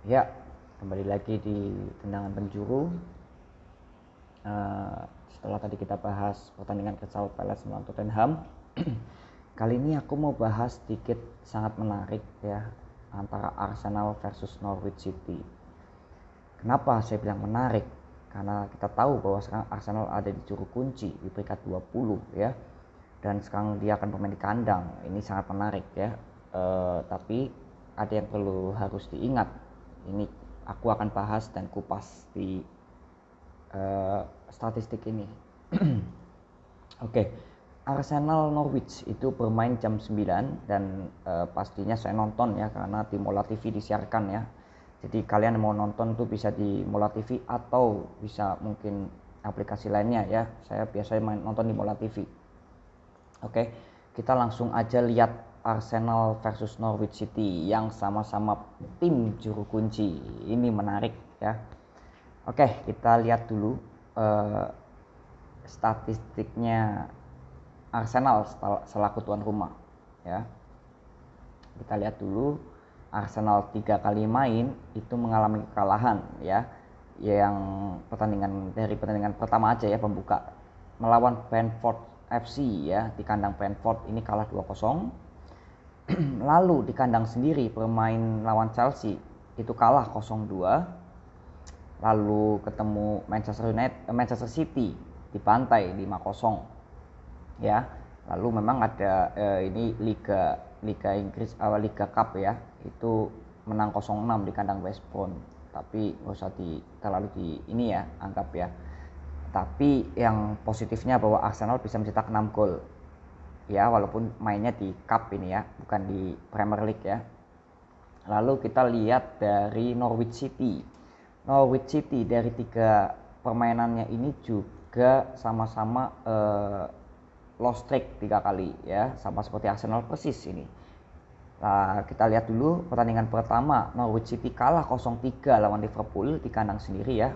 Ya, kembali lagi di tendangan penjuru. Setelah tadi kita bahas pertandingan Crystal Palace melawan Tottenham, kali ini aku mau bahas sedikit sangat menarik ya, antara Arsenal versus Norwich City. Kenapa saya bilang menarik? Karena kita tahu bahwa sekarang Arsenal ada di juru kunci di peringkat 20 ya, dan sekarang dia akan bermain di kandang. Ini sangat menarik ya. Tapi ada yang perlu harus diingat. Ini aku akan bahas dan kupas di statistik ini. Oke. Arsenal Norwich itu bermain jam 9 dan pastinya saya nonton ya, karena di Mola TV disiarkan ya. Jadi kalian mau nonton tuh bisa di Mola TV atau bisa mungkin aplikasi lainnya ya. Saya biasanya nonton di Mola TV. Oke, kita langsung aja lihat Arsenal versus Norwich City yang sama-sama tim juru kunci. Ini menarik ya. Oke, kita lihat dulu statistiknya Arsenal selaku tuan rumah ya. Kita lihat dulu, Arsenal 3 kali main itu mengalami kekalahan ya. Yang pertandingan pertama aja ya, pembuka melawan Brentford FC ya, di kandang Brentford ini kalah 2-0. Lalu di kandang sendiri bermain lawan Chelsea itu kalah 0-2. Lalu ketemu Manchester City dibantai 5-0 ya. Lalu memang ada ini Liga Inggris, Liga Cup ya, itu menang 0-6 di kandang West Brom. Tapi nggak usah terlalu di ini ya, anggap ya. Tapi yang positifnya bahwa Arsenal bisa mencetak 6 gol ya, walaupun mainnya di Cup ini ya, bukan di Premier League ya. Lalu kita lihat dari Norwich City dari 3 permainannya ini juga sama-sama lost streak 3 kali ya, sama seperti Arsenal persis ini. Nah, kita lihat dulu pertandingan pertama, Norwich City kalah 0-3 lawan Liverpool di kandang sendiri ya.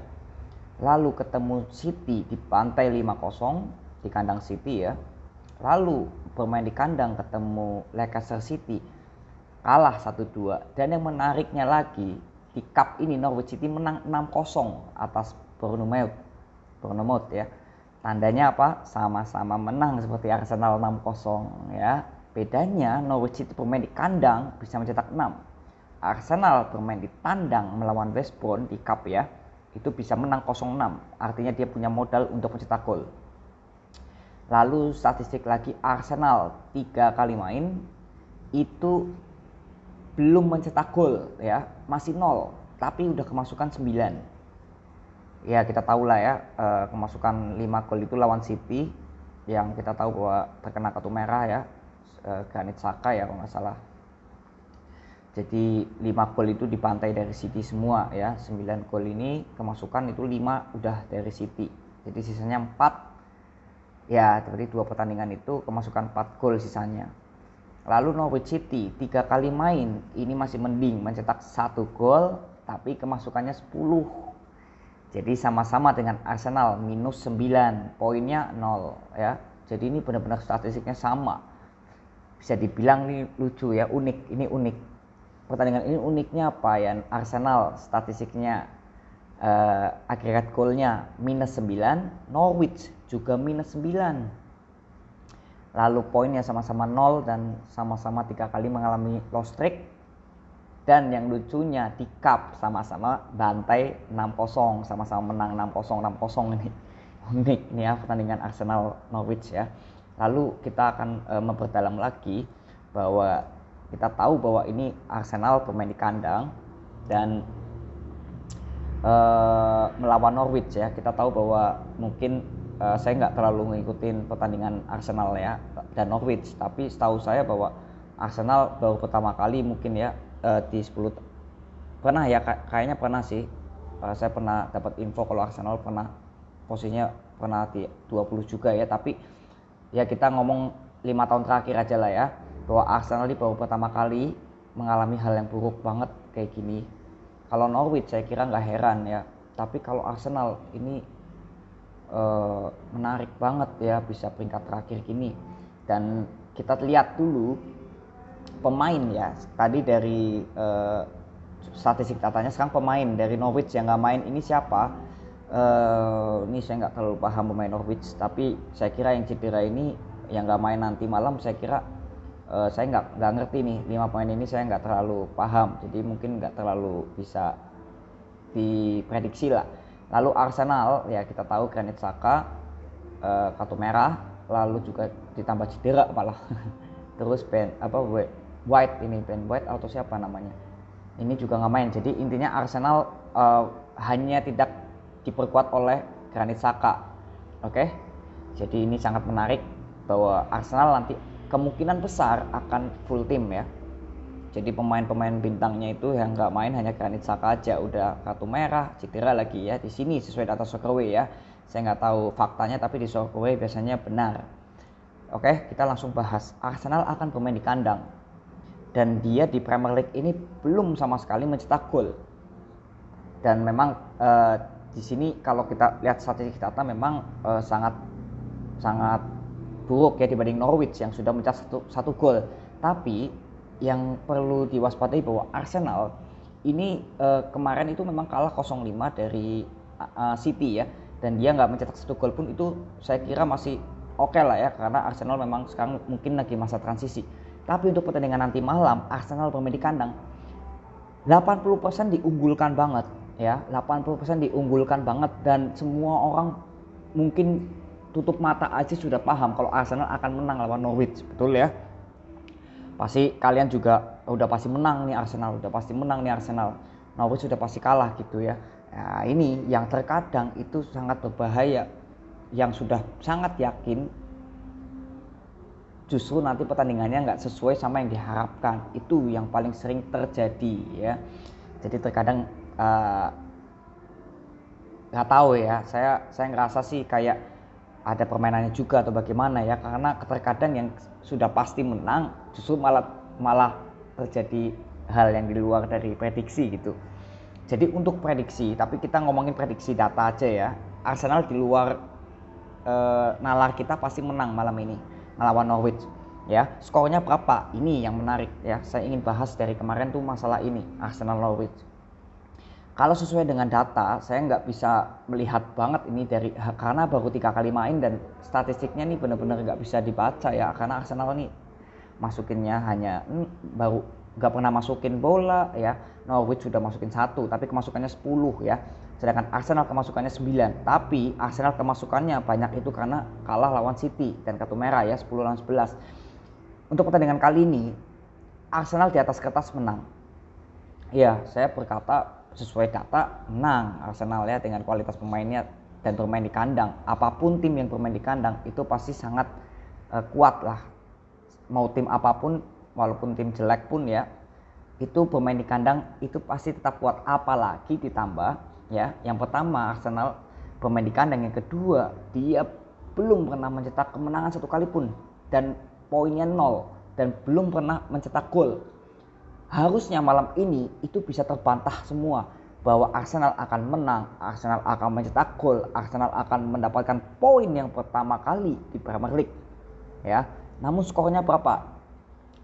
Lalu ketemu City dibantai 5-0 di kandang City ya. Lalu bermain di kandang ketemu Leicester City kalah 1-2. Dan yang menariknya lagi, di Cup ini Norwich City menang 6-0 atas Bournemouth ya. Tandanya apa? Sama-sama menang seperti Arsenal 6-0 ya. Bedanya Norwich City bermain di kandang bisa mencetak 6. Arsenal bermain di tandang melawan West Brom di Cup ya, itu bisa menang 0-6. Artinya dia punya modal untuk mencetak gol. Lalu statistik lagi, Arsenal 3 kali main itu belum mencetak gol ya, masih 0, tapi udah kemasukan 9. Ya kita tahu lah ya, kemasukan 5 gol itu lawan City yang kita tahu bahwa terkena kartu merah ya, Granit Xhaka ya kalau nggak salah. Jadi 5 gol itu dibantai dari City semua ya. 9 gol ini kemasukan itu 5 udah dari City, jadi sisanya 4 ya. Berarti 2 pertandingan itu kemasukan 4 gol sisanya. Lalu Norwich City 3 kali main ini masih mending, mencetak 1 gol tapi kemasukannya 10. Jadi sama-sama dengan Arsenal minus 9, poinnya 0 ya. Jadi ini benar-benar statistiknya sama. Bisa dibilang ini lucu ya, unik. Ini unik. Pertandingan ini uniknya apa ya? Arsenal statistiknya agregat golnya minus 9, Norwich juga minus 9. Lalu poinnya sama-sama 0 dan sama-sama 3 kali mengalami lost streak. Dan yang lucunya di Cup sama-sama bantai 6-0, sama-sama menang 6-0 ini. Unik nih ya pertandingan Arsenal Norwich ya. Lalu kita akan memperdalam lagi bahwa kita tahu bahwa ini Arsenal bermain di kandang dan melawan Norwich ya. Kita tahu bahwa mungkin saya nggak terlalu ngikutin pertandingan Arsenal ya dan Norwich, tapi setahu saya bahwa Arsenal baru pertama kali mungkin ya di 10 pernah ya, kayaknya pernah sih. Saya pernah dapat info kalau Arsenal pernah posisinya pernah di 20 juga ya, tapi ya kita ngomong 5 tahun terakhir aja lah ya, bahwa Arsenal ini baru pertama kali mengalami hal yang buruk banget kayak gini. Kalau Norwich saya kira nggak heran ya, tapi kalau Arsenal ini menarik banget ya, bisa peringkat terakhir gini. Dan kita lihat dulu pemain ya, tadi dari statistik datanya sekarang pemain dari Norwich yang nggak main ini siapa? Ini saya nggak terlalu paham pemain Norwich, tapi saya kira yang cedera ini yang nggak main nanti malam, saya kira saya nggak ngerti nih 5 pemain ini, saya nggak terlalu paham, jadi mungkin nggak terlalu bisa diprediksi lah. Lalu Arsenal ya kita tahu Granit Xhaka kartu merah, lalu juga ditambah cedera malah. Terus Ben White atau siapa namanya ini juga nggak main. Jadi intinya Arsenal hanya tidak diperkuat oleh Granit Xhaka. Oke. Jadi ini sangat menarik bahwa Arsenal nanti kemungkinan besar akan full tim ya. Jadi pemain-pemain bintangnya itu yang nggak main hanya Granit Xhaka aja, udah kartu merah, cedera lagi ya. Di sini sesuai data Soccerway ya. Saya nggak tahu faktanya, tapi di Soccerway biasanya benar. Oke, kita langsung bahas. Arsenal akan bermain di kandang. Dan dia di Premier League ini belum sama sekali mencetak gol. Dan memang di sini kalau kita lihat statistik data memang sangat buruk ya dibanding Norwich yang sudah mencetak satu gol. Tapi yang perlu diwaspadai bahwa Arsenal ini kemarin itu memang kalah 0-5 dari City ya, dan dia nggak mencetak satu gol pun, itu saya kira masih oke lah ya, karena Arsenal memang sekarang mungkin lagi masa transisi. Tapi untuk pertandingan nanti malam Arsenal bermain di kandang 80% diunggulkan banget ya, 80% diunggulkan banget, dan semua orang mungkin tutup mata aja sudah paham kalau Arsenal akan menang lawan Norwich, betul ya? Pasti kalian juga udah pasti menang nih Arsenal, Norwich sudah pasti kalah gitu ya. Nah, ini yang terkadang itu sangat berbahaya, yang sudah sangat yakin justru nanti pertandingannya nggak sesuai sama yang diharapkan. Itu yang paling sering terjadi ya. Jadi terkadang nggak tahu ya, saya ngerasa sih kayak ada permainannya juga atau bagaimana ya, karena terkadang yang sudah pasti menang justru malah terjadi hal yang di luar dari prediksi gitu. Jadi untuk prediksi, tapi kita ngomongin prediksi data aja ya, Arsenal di luar nalar kita pasti menang malam ini melawan Norwich ya. Skornya berapa? Ini yang menarik ya, saya ingin bahas dari kemarin tuh masalah ini, Arsenal Norwich. Kalau sesuai dengan data, saya nggak bisa melihat banget ini karena baru 3 kali main dan statistiknya nih benar-benar nggak bisa dibaca ya, karena Arsenal nih masukinnya hanya baru nggak pernah masukin bola ya. Norwich sudah masukin 1 tapi kemasukannya 10 ya, sedangkan Arsenal kemasukannya 9, tapi Arsenal kemasukannya banyak itu karena kalah lawan City dan kartu merah ya, 10 lawan 11. Untuk pertandingan kali ini Arsenal di atas kertas menang ya, saya berkata sesuai data menang Arsenal ya, dengan kualitas pemainnya dan bermain di kandang. Apapun tim yang bermain di kandang itu pasti sangat kuat lah, mau tim apapun, walaupun tim jelek pun ya, itu bermain di kandang itu pasti tetap kuat. Apalagi ditambah ya, yang pertama Arsenal bermain di kandang, yang kedua dia belum pernah mencetak kemenangan 1 kali pun dan poinnya 0 dan belum pernah mencetak gol. Harusnya malam ini itu bisa terbantah semua bahwa Arsenal akan menang, Arsenal akan mencetak gol, Arsenal akan mendapatkan poin yang pertama kali di Premier League ya. Namun skornya berapa?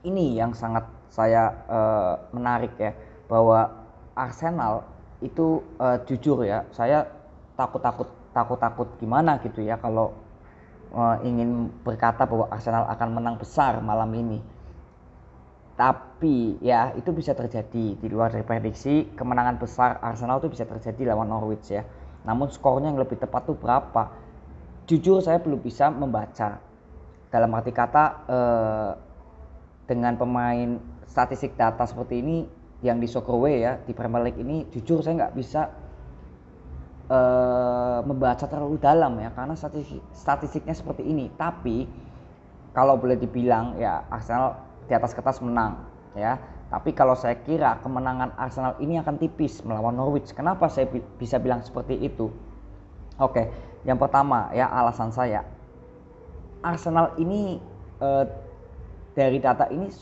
Ini yang sangat saya menarik ya, bahwa Arsenal itu jujur ya, saya takut gimana gitu ya kalau ingin berkata bahwa Arsenal akan menang besar malam ini. Tapi ya itu bisa terjadi di luar dari prediksi. Kemenangan besar Arsenal itu bisa terjadi lawan Norwich ya. Namun skornya yang lebih tepat tuh berapa? Jujur saya belum bisa membaca. Dalam arti kata dengan pemain statistik data seperti ini yang di Soccerway ya, di Premier League ini, jujur saya nggak bisa membaca terlalu dalam ya, karena statistiknya seperti ini. Tapi kalau boleh dibilang ya Arsenal di atas kertas menang ya, tapi kalau saya kira kemenangan Arsenal ini akan tipis melawan Norwich. Kenapa saya bisa bilang seperti itu? Oke, yang pertama ya, alasan saya, Arsenal ini dari data ini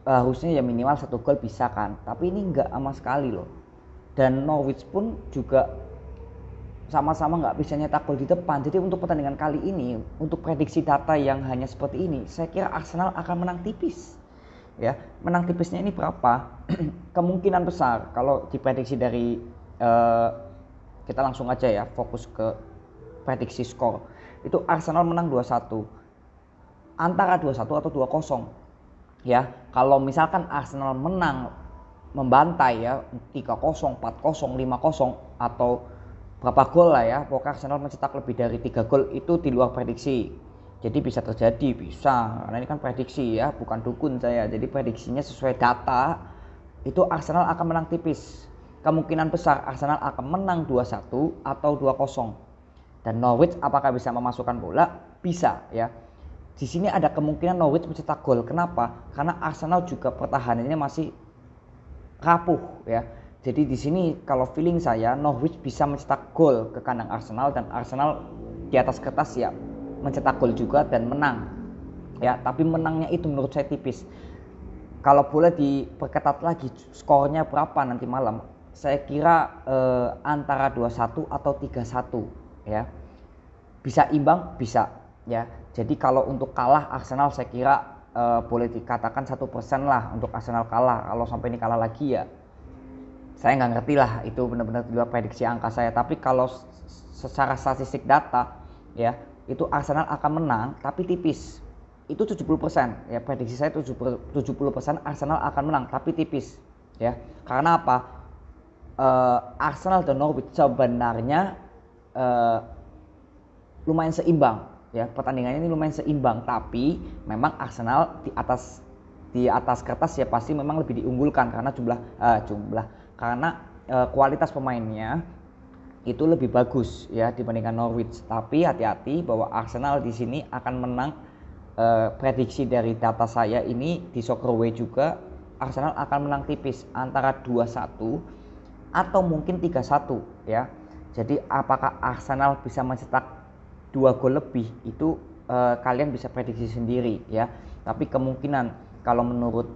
harusnya ya minimal 1 gol bisa kan, tapi ini enggak sama sekali loh. Dan Norwich pun juga sama-sama nggak bisa nyetak gol di depan. Jadi untuk pertandingan kali ini, untuk prediksi data yang hanya seperti ini, saya kira Arsenal akan menang tipis. ya. Menang tipisnya ini berapa? Kemungkinan besar kalau diprediksi dari kita langsung aja ya fokus ke prediksi skor. Itu Arsenal menang 2-1. Antara 2-1 atau 2-0. Ya, kalau misalkan Arsenal menang membantai ya 3-0, 4-0, 5-0 atau berapa gol lah ya, pokoknya Arsenal mencetak lebih dari 3 gol itu di luar prediksi. Jadi bisa terjadi, bisa, karena ini kan prediksi ya, bukan dukun saya. Jadi prediksinya sesuai data, itu Arsenal akan menang tipis. Kemungkinan besar Arsenal akan menang 2-1 atau 2-0. Dan Norwich apakah bisa memasukkan bola? Bisa ya. Di sini ada kemungkinan Norwich mencetak gol. Kenapa? Karena Arsenal juga pertahanannya masih rapuh ya. Jadi di sini kalau feeling saya Norwich bisa mencetak gol ke kandang Arsenal dan Arsenal di atas kertas ya mencetak gol juga dan menang. Ya, tapi menangnya itu menurut saya tipis. Kalau boleh diperketat lagi skornya berapa nanti malam? Saya kira antara 2-1 atau 3-1 ya. Bisa imbang, bisa ya. Jadi kalau untuk kalah Arsenal saya kira boleh dikatakan 1% lah untuk Arsenal kalah. Kalau sampai ini kalah lagi ya saya nggak ngerti lah, itu benar-benar di luar prediksi angka saya. Tapi kalau secara statistik data ya itu Arsenal akan menang tapi tipis. Itu 70% ya, prediksi saya 70% Arsenal akan menang tapi tipis ya. Karena apa? Arsenal dan Norwich sebenarnya lumayan seimbang ya, pertandingannya ini lumayan seimbang, tapi memang Arsenal di atas kertas ya pasti memang lebih diunggulkan karena karena kualitas pemainnya itu lebih bagus ya dibandingkan Norwich. Tapi hati-hati bahwa Arsenal di sini akan menang. Prediksi dari data saya ini di Soccerway juga Arsenal akan menang tipis antara 2-1 atau mungkin 3-1 ya. Jadi apakah Arsenal bisa mencetak 2 gol lebih itu kalian bisa prediksi sendiri ya. Tapi kemungkinan kalau menurut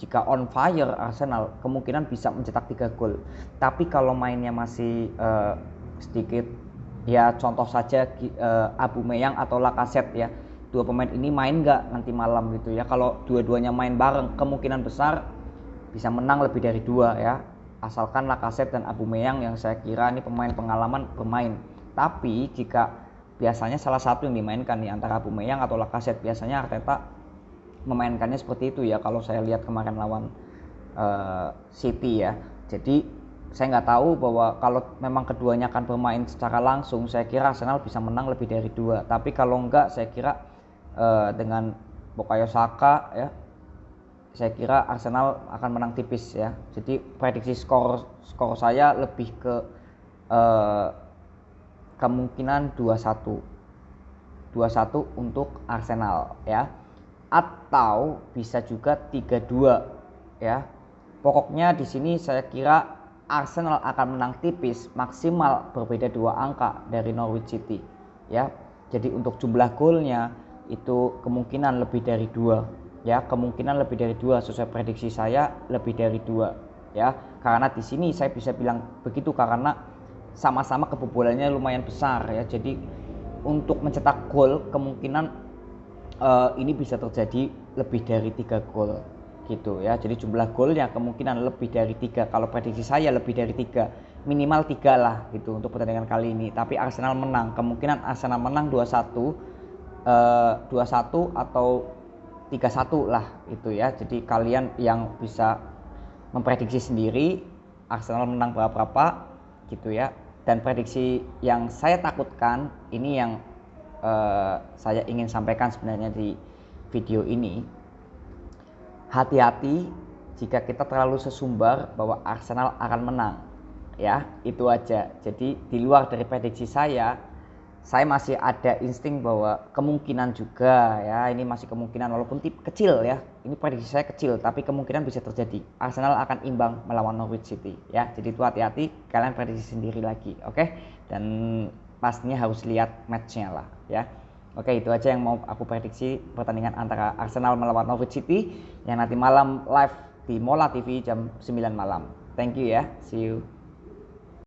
jika on fire Arsenal kemungkinan bisa mencetak 3 gol. Tapi kalau mainnya masih sedikit ya, contoh saja Aubameyang atau Lacazette ya. Dua pemain ini main nggak nanti malam gitu ya. Kalau dua-duanya main bareng kemungkinan besar bisa menang lebih dari 2 ya. Asalkan Lacazette dan Aubameyang yang saya kira ini pemain pengalaman bermain. Tapi jika biasanya salah satu yang dimainkan nih antara Aubameyang atau Lacazette, biasanya Arteta memainkannya seperti itu ya kalau saya lihat kemarin lawan City ya. Jadi saya nggak tahu bahwa kalau memang keduanya akan bermain secara langsung saya kira Arsenal bisa menang lebih dari 2. Tapi kalau enggak saya kira dengan Bukayo Saka ya saya kira Arsenal akan menang tipis ya. Jadi prediksi skor saya lebih ke kemungkinan 2-1 untuk Arsenal ya, atau bisa juga 3-2 ya. Pokoknya di sini saya kira Arsenal akan menang tipis, maksimal berbeda 2 angka dari Norwich City ya. Jadi untuk jumlah golnya itu kemungkinan lebih dari 2 ya, kemungkinan lebih dari 2 sesuai prediksi saya lebih dari 2 ya. Karena di sini saya bisa bilang begitu karena sama-sama kebobolannya lumayan besar ya. Jadi untuk mencetak gol kemungkinan ini bisa terjadi lebih dari 3 gol gitu ya. Jadi jumlah golnya kemungkinan lebih dari 3. Kalau prediksi saya lebih dari 3, minimal 3 lah gitu untuk pertandingan kali ini. Tapi Arsenal menang, kemungkinan Arsenal menang 2-1 atau 3-1 lah itu ya. Jadi kalian yang bisa memprediksi sendiri Arsenal menang berapa gitu ya. Dan prediksi yang saya takutkan ini yang saya ingin sampaikan sebenarnya di video ini, hati-hati jika kita terlalu sesumbar bahwa Arsenal akan menang ya, itu aja. Jadi di luar dari prediksi saya masih ada insting bahwa kemungkinan juga ya, ini masih kemungkinan walaupun kecil ya, ini prediksi saya kecil tapi kemungkinan bisa terjadi Arsenal akan imbang melawan Norwich City ya. Jadi itu hati-hati, kalian prediksi sendiri lagi, oke? Dan pastinya harus lihat matchnya lah ya. Oke, itu aja yang mau aku prediksi pertandingan antara Arsenal melawan Norwich City yang nanti malam live di Mola TV jam 9 malam. Thank you ya, see you.